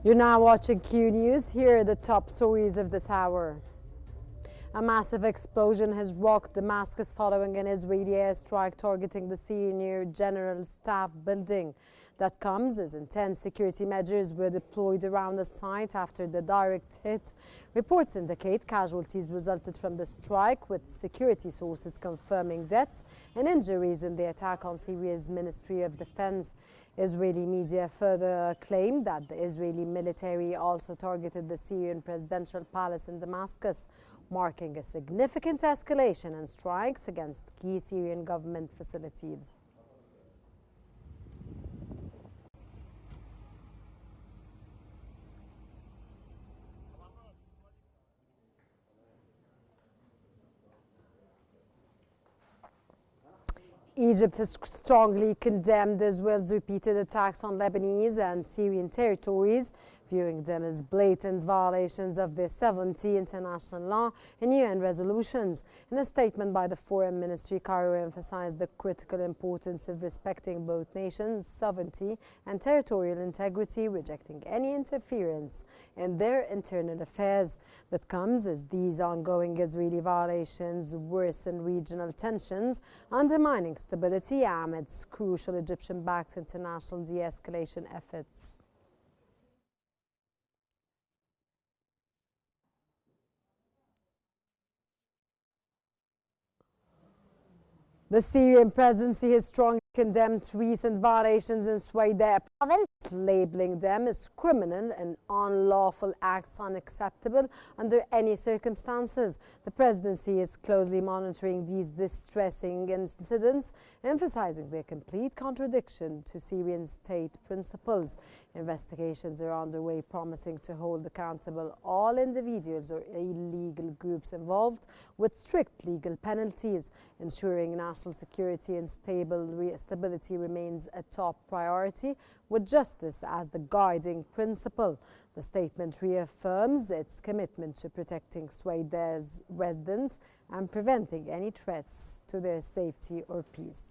You're now watching Qnews. Here are the top stories of this hour. A massive explosion has rocked Damascus following an Israeli airstrike targeting the Syrian General Staff building. That comes as intense security measures were deployed around the site after the direct hit. Reports indicate casualties resulted from the strike, with security sources confirming deaths and injuries in the attack on Syria's Ministry of Defense. Israeli media further claimed that the Israeli military also targeted the Syrian presidential palace in Damascus, marking a significant escalation in strikes against key Syrian government facilities. Egypt has strongly condemned Israel's repeated attacks on Lebanese and Syrian territories, viewing them as blatant violations of the 70 international law and UN resolutions. In a statement by the Foreign Ministry, Cairo emphasized the critical importance of respecting both nations' sovereignty and territorial integrity, rejecting any interference in their internal affairs. That comes as these ongoing Israeli violations worsen regional tensions, undermining stability amidst crucial Egyptian-backed international de-escalation efforts. The Syrian presidency has strongly condemned recent violations in Suweida province, labeling them as criminal and unlawful acts unacceptable under any circumstances. The presidency is closely monitoring these distressing incidents, emphasizing their complete contradiction to Syrian state principles. Investigations are underway, promising to hold accountable all individuals or illegal groups involved with strict legal penalties. Ensuring national security and stability remains a top priority, with justice as the guiding principle. The statement reaffirms its commitment to protecting Suweida's residents and preventing any threats to their safety or peace.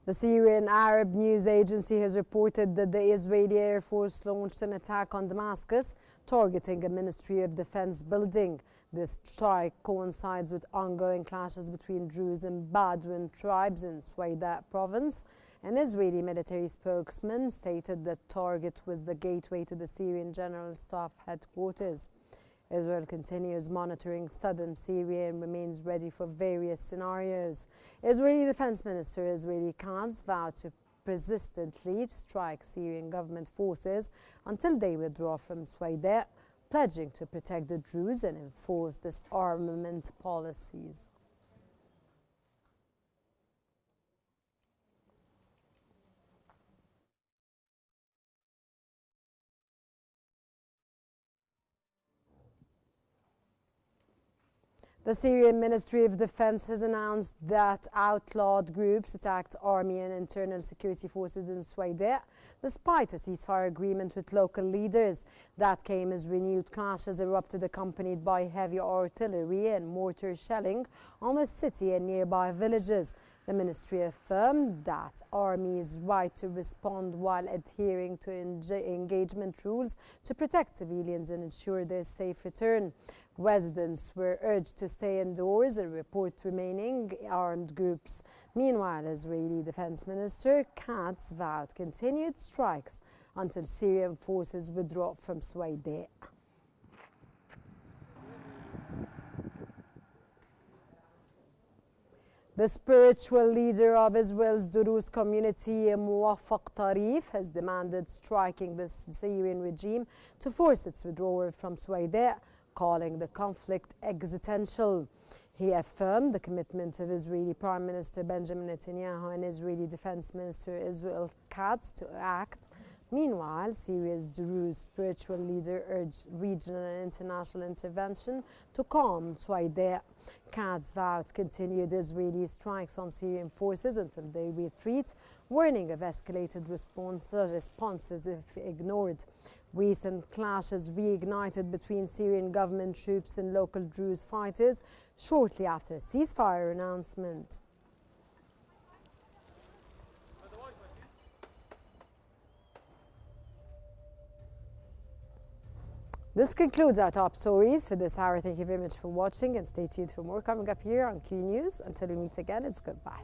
The Syrian Arab news agency has reported that the Israeli Air Force launched an attack on Damascus, targeting a Ministry of Defense building. This strike coincides with ongoing clashes between Druze and Bedouin tribes in Suweida province. An Israeli military spokesman stated the target was the gateway to the Syrian General Staff headquarters. Israel continues monitoring southern Syria and remains ready for various scenarios. Israeli Defense Minister Israeli Qnews vowed to persistently strike Syrian government forces until they withdraw from Suweida, pledging to protect the Druze and enforce disarmament policies. The Syrian Ministry of Defense has announced that outlawed groups attacked army and internal security forces in Suweida, despite a ceasefire agreement with local leaders. That came as renewed clashes erupted, accompanied by heavy artillery and mortar shelling on the city and nearby villages. The ministry affirmed that army's right to respond while adhering to engagement rules to protect civilians and ensure their safe return. Residents were urged to stay indoors and report remaining armed groups. Meanwhile, Israeli Defense Minister Katz vowed continued strikes until Syrian forces withdraw from Suweida. The spiritual leader of Israel's Druze community, Muwaffaq Tarif, has demanded striking the Syrian regime to force its withdrawal from Suweida, calling the conflict existential. He affirmed the commitment of Israeli Prime Minister Benjamin Netanyahu and Israeli Defense Minister Israel Katz to act Meanwhile, Syria's Druze spiritual leader urged regional and international intervention to calm Suweida. Qnews vowed to continue the Israeli strikes on Syrian forces until they retreat, warning of escalated responses if ignored. Recent clashes reignited between Syrian government troops and local Druze fighters shortly after a ceasefire announcement. This concludes our top stories for this hour. Thank you very much for watching, and stay tuned for more coming up here on Qnews. Until we meet again, it's goodbye.